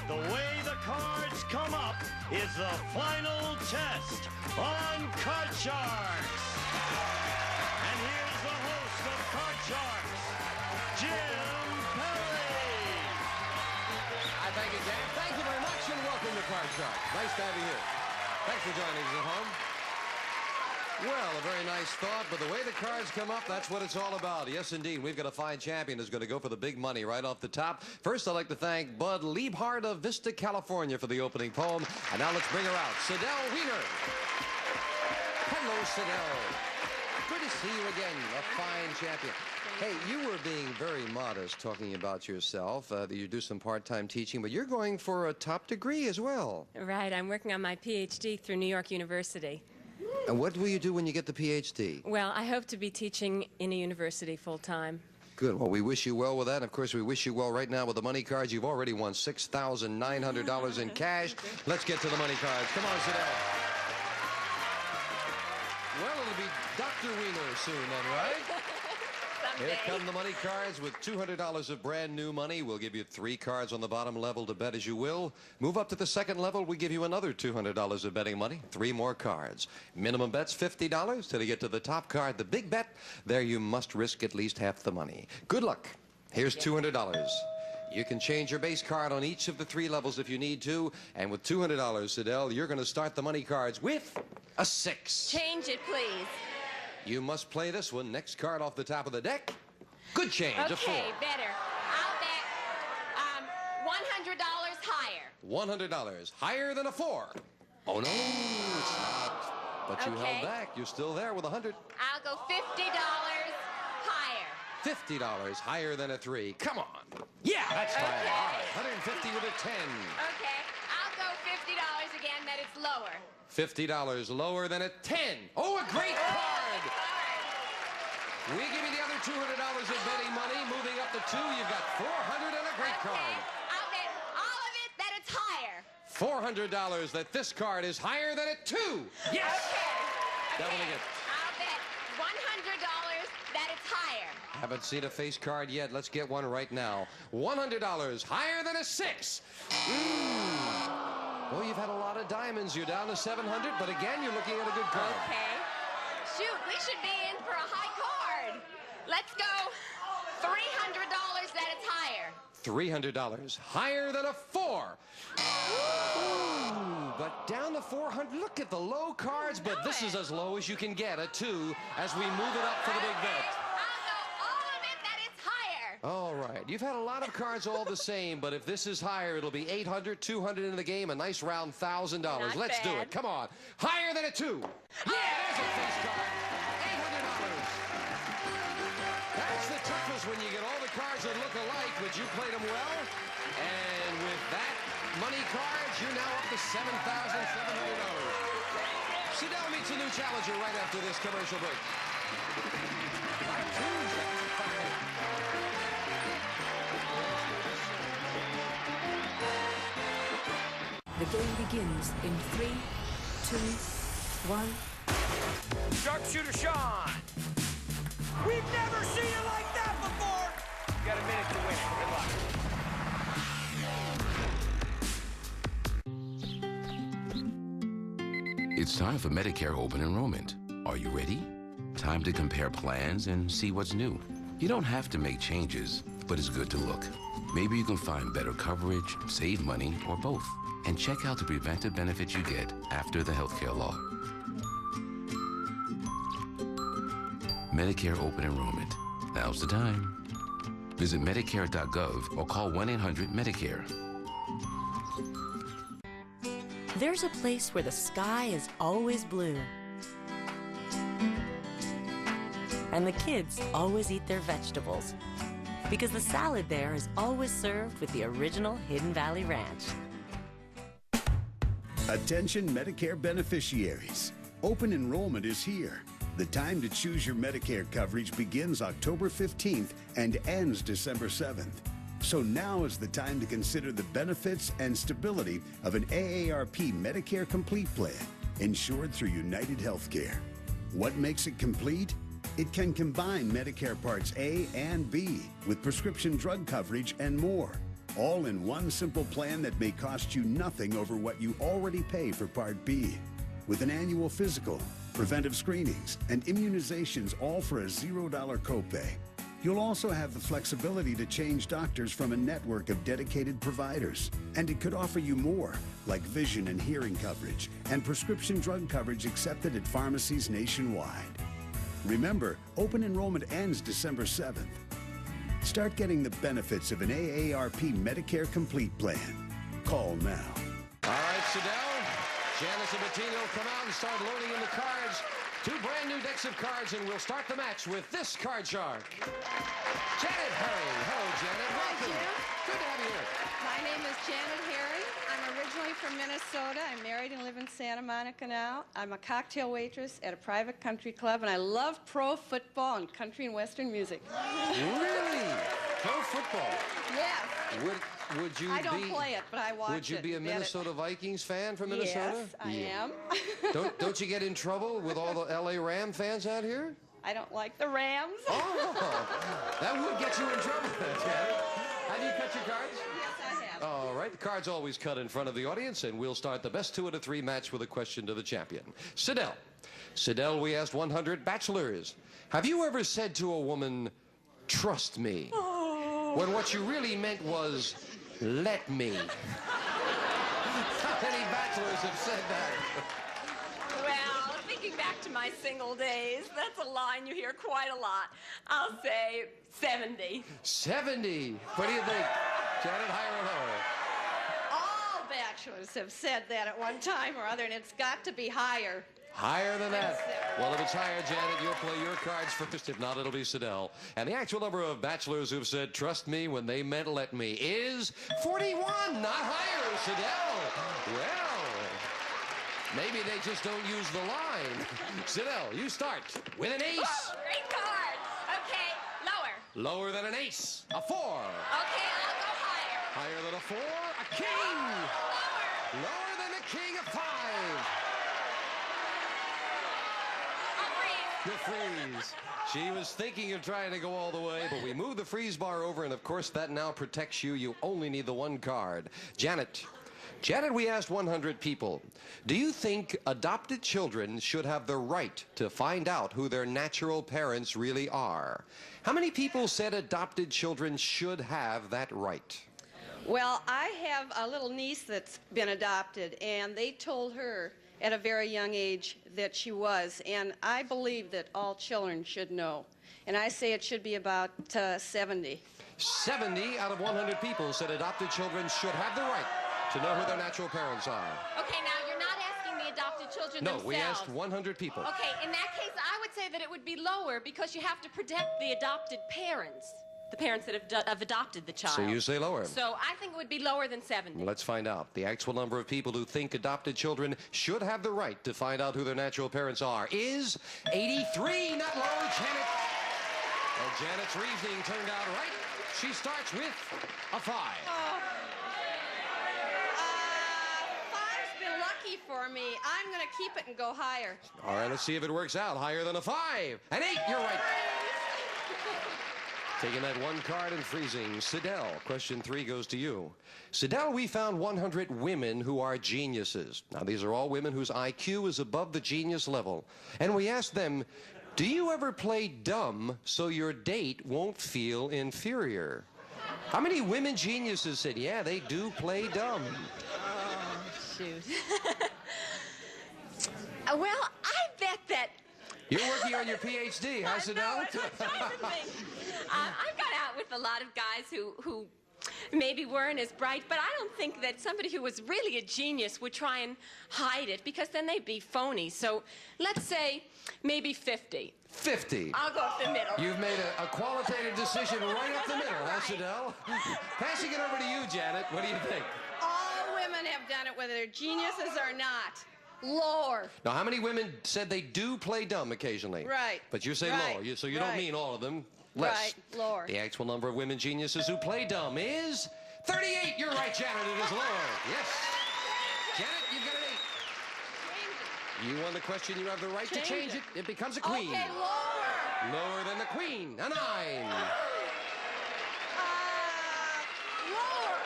The way the cards come up is the final test on Card Sharks. And here's the host of Card Sharks, Jim Pelly. I thank you, James. Thank you very much, and welcome to Card Sharks. Nice to have you here. Thanks for joining us at home. Well, a very nice thought, but the way the cards come up, that's what it's all about. Yes, indeed. We've got a fine champion who's going to go for the big money right off the top. First, I'd like to thank Bud Liebhart of Vista, California for the opening poem. And now let's bring her out. Sidel Wiener. Hello, Sidel. Good to see you again. A fine champion. Hey, you were being very modest talking about yourself, that you do some part-time teaching, but you're going for a top degree as well. Right. I'm working on my PhD through New York University. And what will you do when you get the PhD? Well, I hope to be teaching in a university full-time. Good. Well, we wish you well with that. And, of course, we wish you well right now with the money cards. You've already won $6,900 in cash. Let's get to the money cards. Come on, Sidel. Well, it'll be Dr. Wiener soon then, right? Here come the money cards with $200 of brand new money. We'll give you 3 cards on the bottom level to bet as you will. Move up to the second level, we give you another $200 of betting money. 3 more cards. Minimum bet's $50 till you get to the top card, the big bet. There you must risk at least half the money. Good luck. Here's $200. You can change your base card on each of the 3 levels if you need to. And with $200, Sidel, you're going to start the money cards with a 6. Change it, please. You must play this one. Next card off the top of the deck. Good change, a 4. Okay, better. I'll bet $100 higher. $100. Higher than a 4. Oh, no, it's not. But you held back. You're still there with 100. I'll go $50 higher. $50 higher than a 3. Come on. Yeah, that's higher. All right, 150 with a 10. Okay, I'll go $50 again, that it's lower. $50 lower than a 10. Oh, a great card. We give you the other $200 of betting money. Moving up to 2, you've got $400 and a great card. I'll bet all of it that it's higher. $400 that this card is higher than a 2. Yes. Okay. Doubling it. I'll bet $100 that it's higher. Haven't seen a face card yet. Let's get one right now. $100 higher than a 6. Well, you've had a lot of diamonds. You're down to 700, but again, you're looking at a good card. Okay. Shoot, we should be in for a high card. Let's go $300 that it's higher. $300 higher than a 4. Ooh, but down to 400. Look at the low cards, but this is as low as you can get, a 2, as we move it up for the big bet. I'll go all of it that it's higher. All right. You've had a lot of cards all the same, but if this is higher, it'll be 800, 200 in the game, a nice round $1,000. Let's do it. Come on. Higher than a 2. Yeah, there's a face card. $800. That's the toughest when you get all the cards that look alike, but you played them well. And with that money cards, you're now up to $7,700. Sidel meets a new challenger right after this commercial break. The game begins in 3, 2, 1. Sharpshooter Sean. We've never seen it like that before. You got a minute to win it. Good luck. It's time for Medicare open enrollment. Are you ready? Time to compare plans and see what's new. You don't have to make changes, but it's good to look. Maybe you can find better coverage, save money, or both. And check out the preventive benefits you get after the healthcare law. Medicare open enrollment. Now's the time. Visit Medicare.gov or call 1-800-MEDICARE. There's a place where the sky is always blue. And the kids always eat their vegetables. Because the salad there is always served with the original Hidden Valley Ranch. Attention Medicare beneficiaries. Open enrollment is here. The time to choose your Medicare coverage begins October 15th and ends December 7th. So now is the time to consider the benefits and stability of an AARP Medicare Complete plan, insured through United Healthcare. What makes it complete? It can combine Medicare Parts A and B with prescription drug coverage and more. all in one simple plan that may cost you nothing over what you already pay for Part B. With an annual physical, preventive screenings, and immunizations all for a $0 copay. You'll also have the flexibility to change doctors from a network of dedicated providers. And it could offer you more, like vision and hearing coverage and prescription drug coverage accepted at pharmacies nationwide. Remember, open enrollment ends December 7th. Start getting the benefits of an AARP Medicare Complete plan. Call now. All right, Sidell, Janice and Bettina will come out and start loading in the cards. 2 brand new decks of cards, and we'll start the match with this card shark. Janet Herring. Hello, Janet. Welcome. Jim. Good to have you here. My name is Janet Herring. I'm originally from Minnesota. I'm married and live in Santa Monica now. I'm a cocktail waitress at a private country club, and I love pro football and country and western music. Really? Pro football? Yes. Would you I don't play it, but I watch it. Would you be a bet it. Minnesota Vikings fan from Minnesota? Yes, I am. Don't you get in trouble with all the L.A. Ram fans out here? I don't like the Rams. Oh, that would get you in trouble, Janet. Have you cut your cards? Yes, I have. All right, the cards always cut in front of the audience, and we'll start the best 2 out of 3 match with a question to the champion. Sidell. Sidell, we asked 100 bachelors. Have you ever said to a woman, trust me, when what you really meant was, let me? How many bachelors have said that? Well, thinking back to my single days, that's a line you hear quite a lot. I'll say 70. 70. What do you think? Janet, higher or lower? All bachelors have said that at one time or other, and it's got to be higher. Higher than that. Well, if it's higher, Janet, you'll play your cards first. If not, it'll be Sidell. And the actual number of bachelors who've said, trust me, when they meant let me, is 41. Not higher, Sidell. Well, maybe they just don't use the line. Sidell, you start with an ace. Whoa, great card. Okay, lower. Lower than an ace. A 4. Okay, I'll go higher. Higher than a 4. A king. Lower. Lower than a king. A 5. The freeze. She was thinking of trying to go all the way, but we moved the freeze bar over, and of course that now protects you. You only need the 1 card. Janet. Janet, we asked 100 people, do you think adopted children should have the right to find out who their natural parents really are? How many people said adopted children should have that right? Well, I have a little niece that's been adopted, and they told her at a very young age that she was, and I believe that all children should know. And I say it should be about 70. 70 out of 100 people said adopted children should have the right to know who their natural parents are. Okay, now you're not asking the adopted children No, themselves. we asked 100 people. Okay, in that case, I would say that it would be lower because you have to protect the adopted parents, the parents that have adopted the child. So you say lower. So I think it would be lower than 70. Let's find out. The actual number of people who think adopted children should have the right to find out who their natural parents are is 83. Not lower, Janet. Well, Janet's reasoning turned out right. She starts with a 5. Five's been lucky for me. I'm going to keep it and go higher. All right, let's see if it works out. Higher than a 5. An 8, you're right. Taking that 1 card and freezing. Sidell, question 3 goes to you. Sidell, we found 100 women who are geniuses. Now, these are all women whose IQ is above the genius level. And we asked them, do you ever play dumb so your date won't feel inferior? How many women geniuses said, yeah, they do play dumb? Oh, shoot. Well, I bet that... You're working on your PhD, huh, Sidell? I know, that's what I'm trying to think. I've got out with a lot of guys who maybe weren't as bright, but I don't think that somebody who was really a genius would try and hide it, because then they'd be phony. So let's say maybe 50. 50. I'll go up the middle. You've made a qualitative decision right up the middle, huh, Sidell? Passing it over to you, Janet. What do you think? All women have done it, whether they're geniuses or not. Lower. Now, how many women said they do play dumb occasionally? Right. But you say Right. lower, so you don't Right. mean all of them. Less. Right, lower. The actual number of women geniuses who play dumb is 38. You're right, Janet. It is lower. Yes. Janet, you've got an 8. You won the question. You have the right to change it. It becomes a queen. Okay, lower. Lower than the queen. A 9. Lower.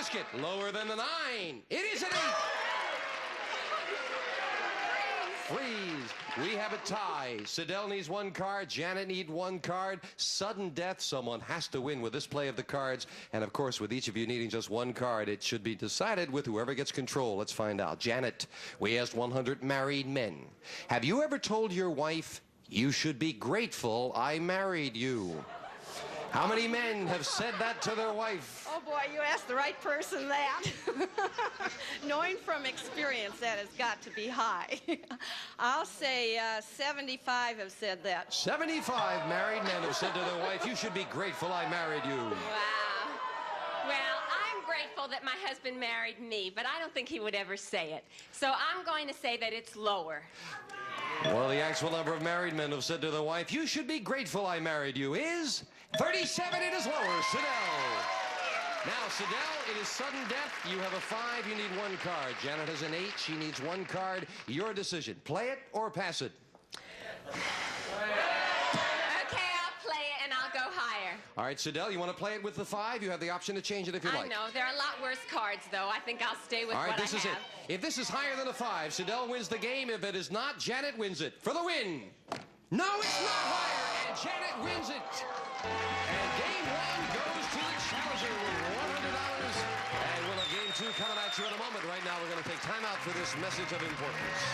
basket. Lower than the 9. It is an 8. Freeze. We have a tie. Sidel needs 1 card. Janet needs 1 card. Sudden death. Someone has to win with this play of the cards. And, of course, with each of you needing just 1 card, it should be decided with whoever gets control. Let's find out. Janet, we asked 100 married men. Have you ever told your wife, you should be grateful I married you? How many men have said that to their wife? Oh, boy, you asked the right person that. Knowing from experience, that has got to be high. I'll say 75 have said that. 75 married men have said to their wife, you should be grateful I married you. Wow. Well, I'm grateful that my husband married me, but I don't think he would ever say it. So I'm going to say that it's lower. Well, the actual number of married men who have said to their wife, you should be grateful I married you, is 37. It is lower. Sidel. Now, Sidel, it is sudden death. You have a 5. You need 1 card. Janet has an 8. She needs 1 card. Your decision. Play it or pass it? Okay, I'll play it and I'll go higher. All right, Sidel, you want to play it with the 5? You have the option to change it if you like. I know. There are a lot worse cards, though. I think I'll stay with All right, what this I is have. it. If this is higher than a 5, Sidel wins the game. If it is not, Janet wins it. For the win. No, it's not higher, and Janet wins it. And game 1 goes to the challenger with $100. And we'll have game 2 coming at you in a moment. Right now, we're going to take time out for this message of importance.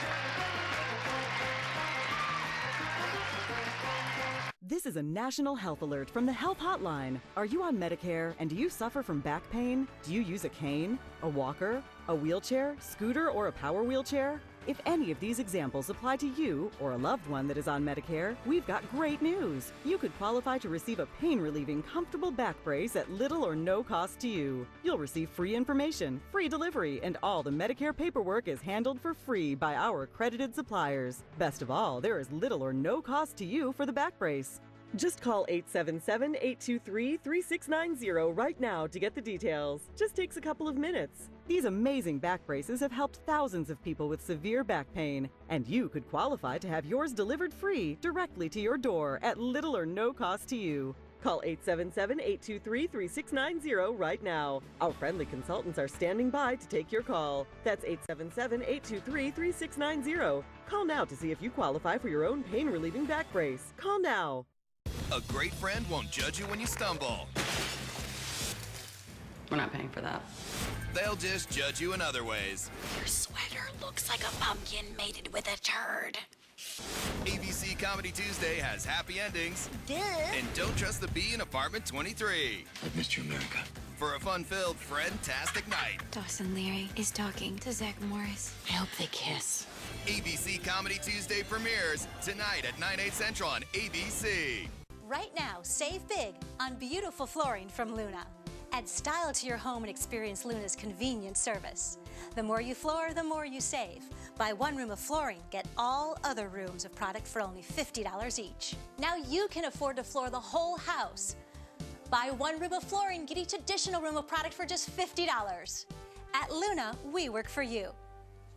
This is a national health alert from the Health Hotline. Are you on Medicare and do you suffer from back pain? Do you use a cane, a walker, a wheelchair, scooter, or a power wheelchair? If any of these examples apply to you or a loved one that is on Medicare, we've got great news. You could qualify to receive a pain-relieving, comfortable back brace at little or no cost to you. You'll receive free information, free delivery, and all the Medicare paperwork is handled for free by our accredited suppliers. Best of all, there is little or no cost to you for the back brace. Just call 877-823-3690 right now to get the details. Just takes a couple of minutes. These amazing back braces have helped thousands of people with severe back pain, and you could qualify to have yours delivered free directly to your door at little or no cost to you. Call 877-823-3690 right now. Our friendly consultants are standing by to take your call. That's 877-823-3690. Call now to see if you qualify for your own pain-relieving back brace. Call now. A great friend won't judge you when you stumble. We're not paying for that. They'll just judge you in other ways. Your sweater looks like a pumpkin mated with a turd. ABC Comedy Tuesday has happy endings. Duh. And Don't Trust the Bee in Apartment 23. I've missed you, America. For a fun-filled, friend-tastic night. Dawson Leary is talking to Zach Morris. I hope they kiss. ABC Comedy Tuesday premieres tonight at 9/8 Central on ABC. Right now, save big on beautiful flooring from Luna. Add style to your home and experience Luna's convenient service. The more you floor, the more you save. Buy 1 room of flooring, get all other rooms of product for only $50 each. Now you can afford to floor the whole house. Buy 1 room of flooring, get each additional room of product for just $50. At Luna, we work for you.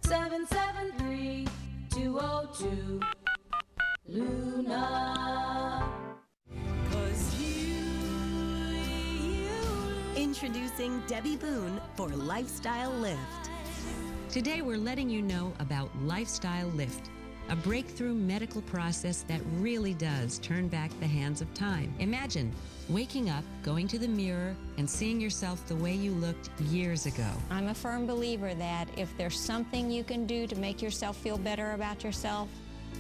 773-202 Luna. Introducing Debbie Boone for Lifestyle Lift. Today we're letting you know about Lifestyle Lift, a breakthrough medical process that really does turn back the hands of time. Imagine waking up, going to the mirror, and seeing yourself the way you looked years ago. I'm a firm believer that if there's something you can do to make yourself feel better about yourself,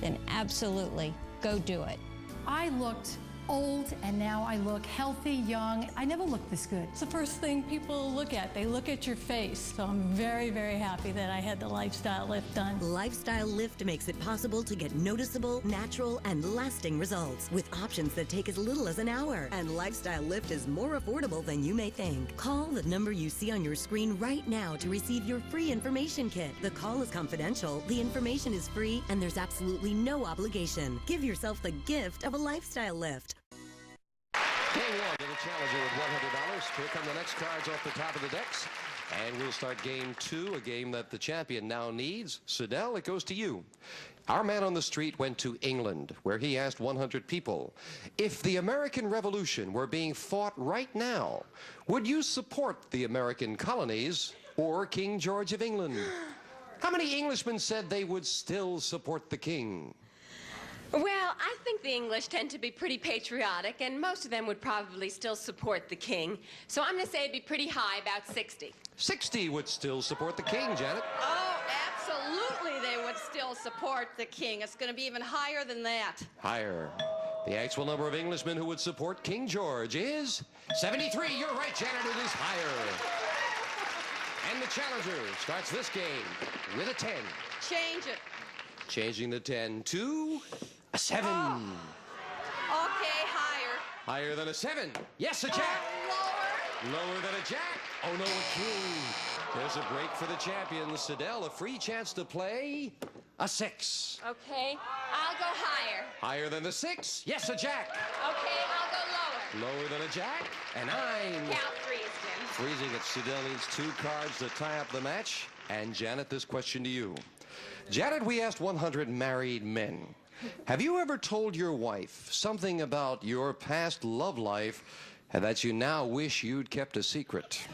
then absolutely go do it. I looked old and now I look healthy, young. I never looked this good. It's the first thing people look at. They look at your face. So I'm very, very happy that I had the Lifestyle Lift done. Lifestyle Lift makes it possible to get noticeable, natural, and lasting results with options that take as little as an hour. And Lifestyle Lift is more affordable than you may think. Call the number you see on your screen right now to receive your free information kit. The call is confidential, the information is free, and there's absolutely no obligation. Give yourself the gift of a Lifestyle Lift. Game 1 to the challenger with $100. Here come the next cards off the top of the decks. And we'll start game 2, a game that the champion now needs. Sidel, it goes to you. Our man on the street went to England, where he asked 100 people, if the American Revolution were being fought right now, would you support the American colonies or King George of England? How many Englishmen said they would still support the king? Well, I think the English tend to be pretty patriotic, and most of them would probably still support the king. So I'm going to say it'd be pretty high, about 60. 60 would still support the king, Janet. Oh, absolutely they would still support the king. It's going to be even higher than that. Higher. The actual number of Englishmen who would support King George is 73. You're right, Janet, it is higher. And the challenger starts this game with a 10. Change it. Changing the 10 to a 7. Oh. Okay, higher. Higher than a 7. Yes, a jack. Lower. Lower than a jack. Oh, no, a king. There's a break for the champions. Sidel, a free chance to play a 6. Okay, I'll go higher. Higher than the 6. Yes, a jack. Okay, I'll go lower. Lower than a jack. A 9. Count freeze, Jim. Freezing it. Sidel needs 2 cards to tie up the match. And Janet, this question to you. Janet, we asked 100 married men. Have you ever told your wife something about your past love life and that you now wish you'd kept a secret?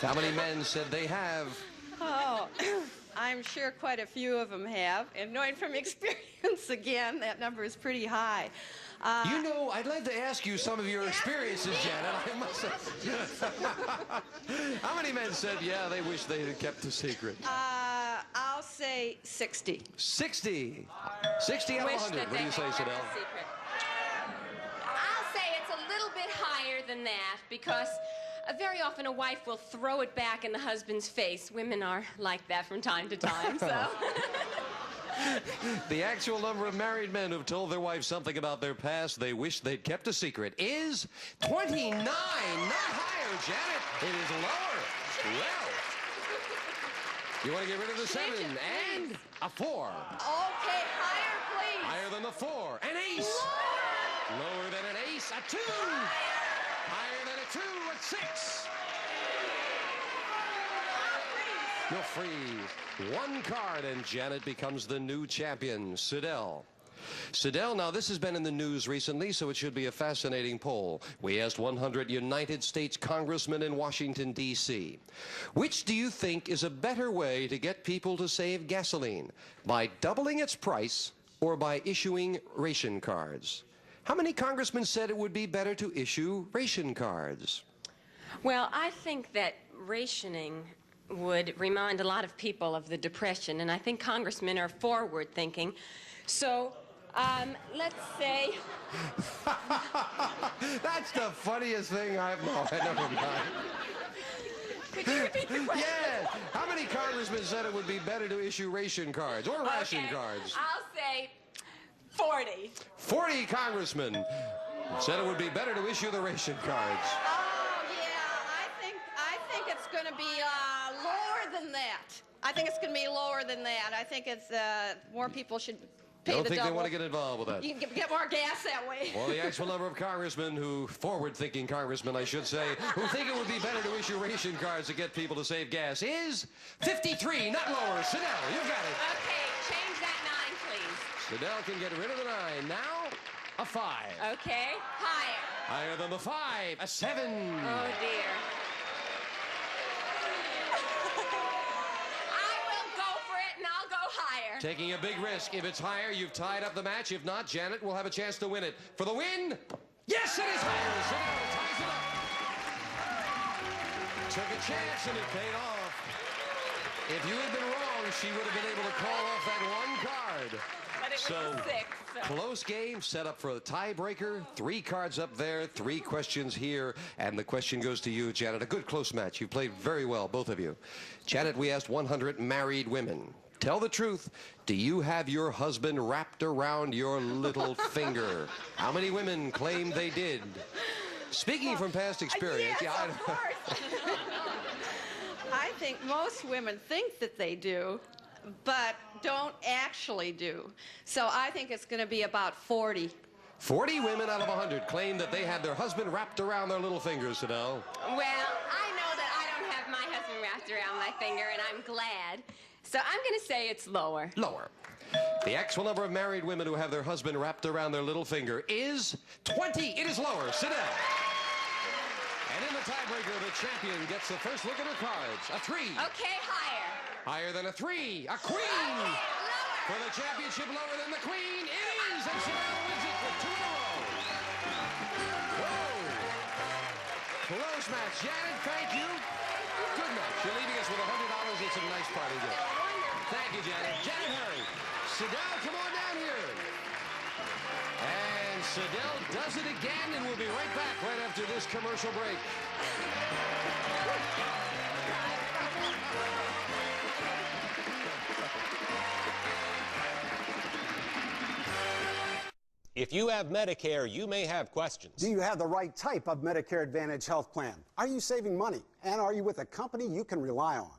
How many men said they have? Oh, I'm sure quite a few of them have. And knowing from experience, again, that number is pretty high. You know, I'd like to ask you some of your experiences, Janet. I must have. How many men said, yeah, they wish they had kept a secret? I'll say 60. 60. 60 out of 100. What do you say, Sidel? I'll say it's a little bit higher than that because very often a wife will throw it back in the husband's face. Women are like that from time to time, so. The actual number of married men who've told their wives something about their past they wish they'd kept a secret is 29. Not higher, Janet. It is lower. Well, you want to get rid of the 7 and a 4. Okay, higher, please. Higher than the 4. An ace. Lower than an ace. A 2. Higher than a 2. A 6. You'll freeze. 1 card, and Janet becomes the new champion. Sidel. Sidel, now this has been in the news recently, so it should be a fascinating poll. We asked 100 United States congressmen in Washington, D.C. Which do you think is a better way to get people to save gasoline? By doubling its price or by issuing ration cards? How many congressmen said it would be better to issue ration cards? Well, I think that rationing would remind a lot of people of the Depression, and I think congressmen are forward-thinking. So, let's say... That's the funniest thing I've known. Never mind. Could you repeat the question? Yeah. How many congressmen said it would be better to issue ration cards or ration cards? I'll say 40. 40 congressmen said it would be better to issue the ration cards. Oh, yeah, I think it's going to be lower than that. I think it's going to be lower than that. I think it's more people should pay the double. Don't think they want to get involved with that. You can get more gas that way. Well, the actual number of congressmen forward-thinking congressmen, I should say, who think it would be better to issue ration cards to get people to save gas is 53, not lower. Sidel, you got it. Okay, change that 9, please. Sidel can get rid of the 9. Now, a 5. Okay, higher. Higher than the 5. A 7. Oh, dear. Taking a big risk. If it's higher, you've tied up the match. If not, Janet will have a chance to win it. For the win, yes, it is higher. Sidel ties it up. Took a chance and it paid off. If you had been wrong, she would have been able to call off that 1 card. But it was a 6. So. Close game, set up for a tiebreaker. 3 cards up there, 3 questions here. And the question goes to you, Janet. A good close match. You played very well, both of you. Janet, we asked 100 married women. Tell the truth. Do you have your husband wrapped around your little finger? How many women claim they did? Speaking from past experience, yes, of course. I think most women think that they do, but don't actually do. So I think it's going to be about 40. 40 women out of 100 claim that they had their husband wrapped around their little fingers, Sidel. Well, I know that I don't have my husband wrapped around my finger, and I'm glad. So I'm going to say it's lower. Lower. The actual number of married women who have their husband wrapped around their little finger is 20. It is lower. Sit down. And in the tiebreaker, the champion gets the first look at her cards. A 3. Okay, higher. Higher than a 3. A queen. Okay, lower. For the championship, lower than the queen. It is. And Chanel wins it with 2 in a row. Whoa. Close match. Janet, thank you. Good match. You're leaving us with $100 and some nice party gifts. Thank you, Janet. Janet Harry. Sidel, come on down here. And Sidel does it again, and we'll be right back right after this commercial break. If you have Medicare, you may have questions. Do you have the right type of Medicare Advantage health plan? Are you saving money? And are you with a company you can rely on?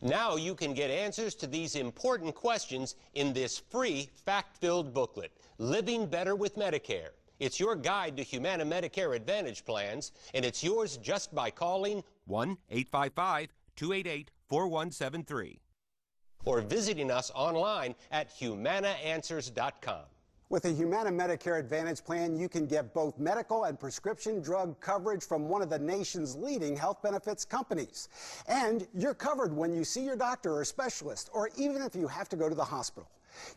Now you can get answers to these important questions in this free, fact-filled booklet, Living Better with Medicare. It's your guide to Humana Medicare Advantage plans, and it's yours just by calling 1-855-288-4173 or visiting us online at humanaanswers.com. With a Humana Medicare Advantage plan, you can get both medical and prescription drug coverage from one of the nation's leading health benefits companies. And you're covered when you see your doctor or specialist, or even if you have to go to the hospital.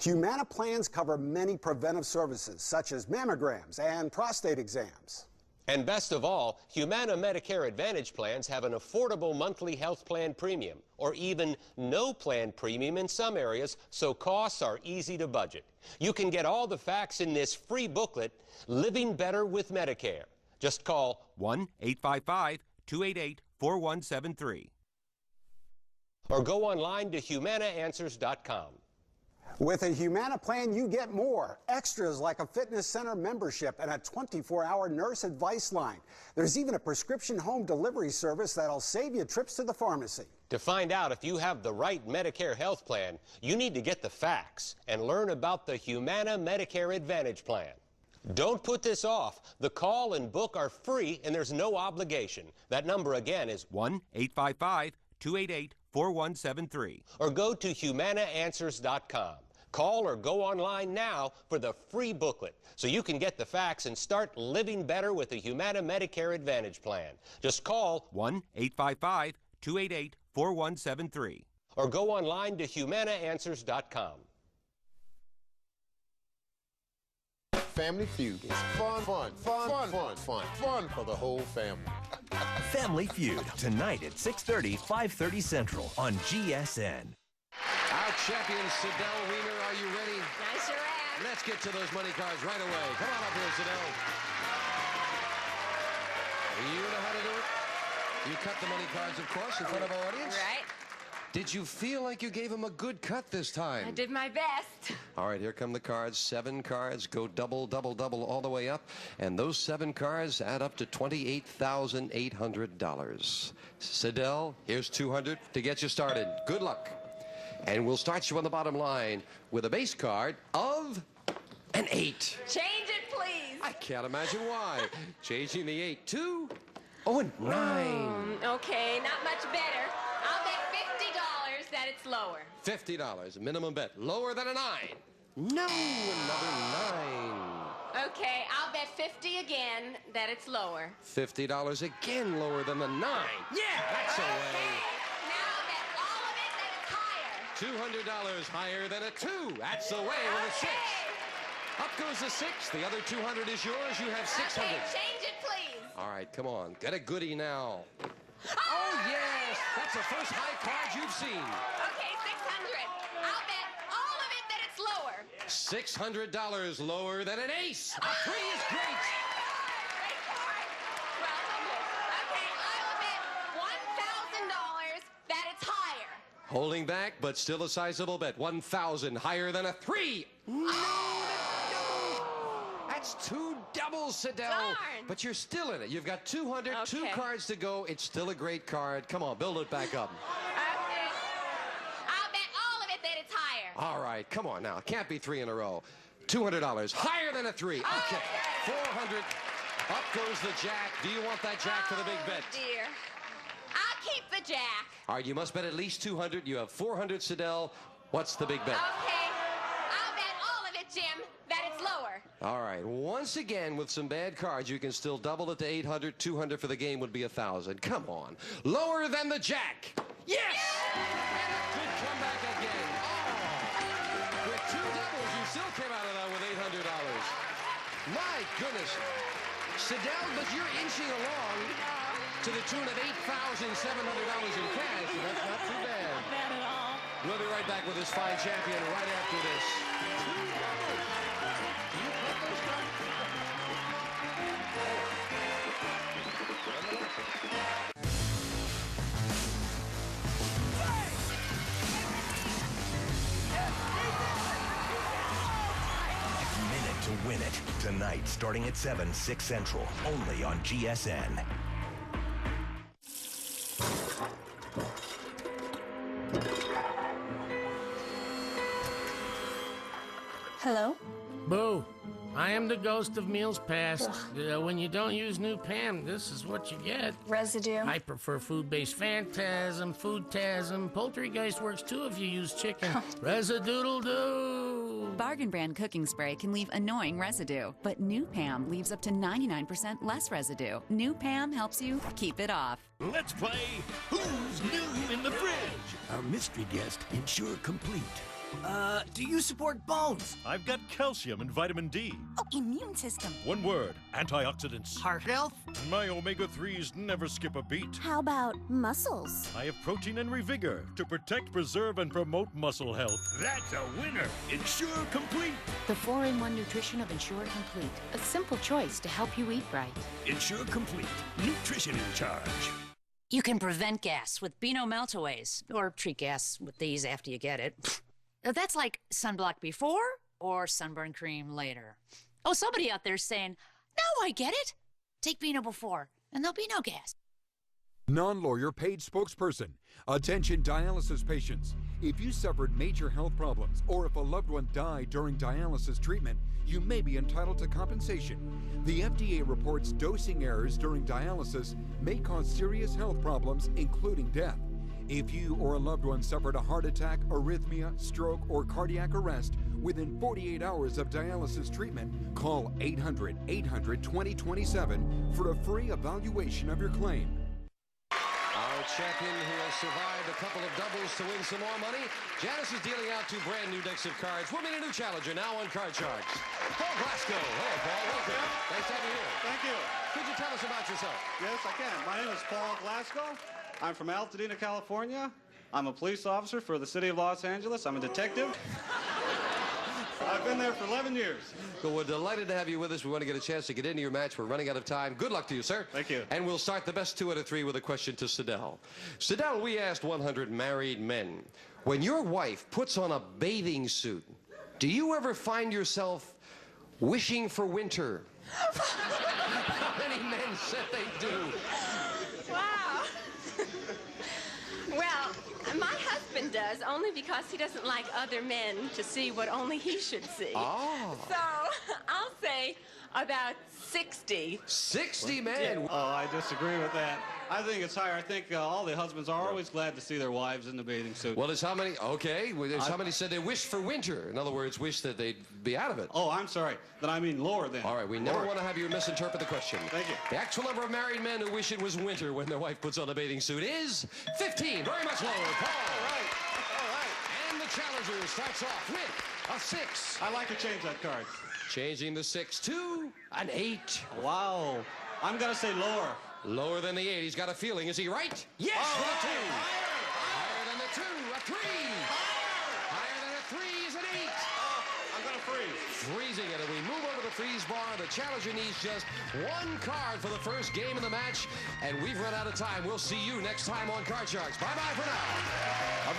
Humana plans cover many preventive services, such as mammograms and prostate exams. And best of all, Humana Medicare Advantage plans have an affordable monthly health plan premium, or even no plan premium in some areas, so costs are easy to budget. You can get all the facts in this free booklet, Living Better with Medicare. Just call 1-855-288-4173 or go online to humanaanswers.com. With a Humana plan, you get more. Extras like a fitness center membership and a 24-hour nurse advice line. There's even a prescription home delivery service that'll save you trips to the pharmacy. To find out if you have the right Medicare health plan, you need to get the facts and learn about the Humana Medicare Advantage plan. Don't put this off. The call and book are free and there's no obligation. That number again is 1-855-288-4173 or go to humanaanswers.com. Call or go online now for the free booklet so you can get the facts and start living better with the Humana Medicare Advantage plan. Just call 1-855-288-4173 or go online to humanaanswers.com. Family Feud is fun for the whole family. Family Feud, tonight at 6:30, 5:30 Central on GSN. Our champion, Sidel Wiener, are you ready? I sure am. Let's get to those money cards right away. Come on up here, Sidel. You know how to do it? You cut the money cards, of course, in front of our audience. Right. Did you feel like you gave him a good cut this time? I did my best. All right, here come the cards. 7 cards go double, double, double all the way up. And those 7 cards add up to $28,800. Sidel, here's $200 to get you started. Good luck. And we'll start you on the bottom line with a base card of an 8. Change it, please. I can't imagine why. Changing the 8 to, oh, a 9. Okay, not much better. I'll bet $50 that it's lower. $50, minimum bet. Lower than a 9. No, another 9. Okay, I'll bet $50 again that it's lower. $50 again, lower than the 9. Yeah, that's a way. Now I'll bet all of it that it's higher. $200 higher than a 2. That's the way with a 6. Up goes the 6. The other 200 is yours. You have 600. Okay, change it, please. All right, come on. Get a goodie now. Oh, yes. That's the first high card you've seen. Okay, $600. I'll bet all of it that it's lower. $600 lower than an ace. A 3 is great. Okay, I'll bet $1,000 that it's higher. Holding back, but still a sizable bet. 1,000 higher than a 3. No, that's 2 doubles, Sidel. Darn. But you're still in it. You've got 200, Okay. 2 cards to go. It's still a great card. Come on, build it back up. Okay. I'll bet all of it that it's higher. All right, come on now. Can't be 3 in a row. $200 higher than a 3. Okay. 400. Up goes the jack. Do you want that jack for the big bet? Dear. I'll keep the jack. All right, you must bet at least 200. You have 400, Sidell. What's the big bet? Okay. I'll bet all of it, Jim, that it's lower. All right, once again, with some bad cards, you can still double it to 800. 200 for the game would be 1,000. Come on. Lower than the jack. Yes! And a good comeback again. Oh! With two doubles, you still came out of that with $800. My goodness. Sidell, but you're inching along to the tune of $8,700 in cash. That's not too bad. Not bad at all. We'll be right back with this fine champion right after this. Minute to win it. Tonight, starting at 7, 6 Central. Only on GSN. Hello? Boo. I am the ghost of meals past. When you don't use new Pam, this is what you get. Residue. I prefer food-based phantasm, foodtasm. Poultrygeist works too if you use chicken. Residoodle-doo. Bargain brand cooking spray can leave annoying residue, but New Pam leaves up to 99% less residue. New Pam helps you keep it off. Let's play Who's New in the Fridge? Our mystery guest, Ensure Complete. Do you support bones? I've got calcium and vitamin D. Oh, immune system. One word, antioxidants. Heart health? My omega-3s never skip a beat. How about muscles? I have protein and revigor to protect, preserve, and promote muscle health. That's a winner. Ensure Complete. The 4-in-1 nutrition of Ensure Complete. A simple choice to help you eat right. Ensure Complete. Nutrition in charge. You can prevent gas with Beano Meltaways, or treat gas with these after you get it. That's like sunblock before or sunburn cream later. Oh, somebody out there's saying, "No, I get it. Take Beano before, and there'll be no gas." Non-lawyer paid spokesperson. Attention dialysis patients. If you suffered major health problems or if a loved one died during dialysis treatment, you may be entitled to compensation. The FDA reports dosing errors during dialysis may cause serious health problems, including death. If you or a loved one suffered a heart attack, arrhythmia, stroke, or cardiac arrest within 48 hours of dialysis treatment, call 800-800-2027 for a free evaluation of your claim. Our champion who has survived a couple of doubles to win some more money. Janice is dealing out two brand new decks of cards. We'll meet a new challenger now on Card Sharks. Paul Glasgow. Hello, Paul. Welcome. Nice to have you here. Thank you. Could you tell us about yourself? Yes, I can. My name is Paul Glasgow. I'm from Altadena, California. I'm a police officer for the city of Los Angeles. I'm a detective. I've been there for 11 years. Well, we're delighted to have you with us. We want to get a chance to get into your match. We're running out of time. Good luck to you, sir. Thank you. And we'll start the best 2 out of 3 with a question to Sidell. Sidell, we asked 100 married men, when your wife puts on a bathing suit, do you ever find yourself wishing for winter? How many men said they do? Wow. Well, my husband does, only because he doesn't like other men to see what only he should see. Oh. So, I'll say about 60. 60 men? Oh, I disagree with that. I think it's higher. I think all the husbands are always glad to see their wives in the bathing suit. Well, there's how many? Okay, well, there's how many said they wish for winter? In other words, wish that they'd be out of it. Oh, I'm sorry. Then I mean lower then. All right, we never want to have you misinterpret the question. Thank you. The actual number of married men who wish it was winter when their wife puts on a bathing suit is 15. Very much lower. Paul. All right. And the challenger starts off with a 6. I'd like to change that card. Changing the 6 to an 8. Wow. I'm going to say lower. Lower than the 8. He's got a feeling. Is he right? Yes, with a 2. Higher than the 2, a 3. Higher than a 3 is an 8. I'm going to freeze. Freezing it. And we move over to the freeze bar. The challenger needs just 1 card for the first game of the match. And we've run out of time. We'll see you next time on Card Sharks. Bye-bye for now.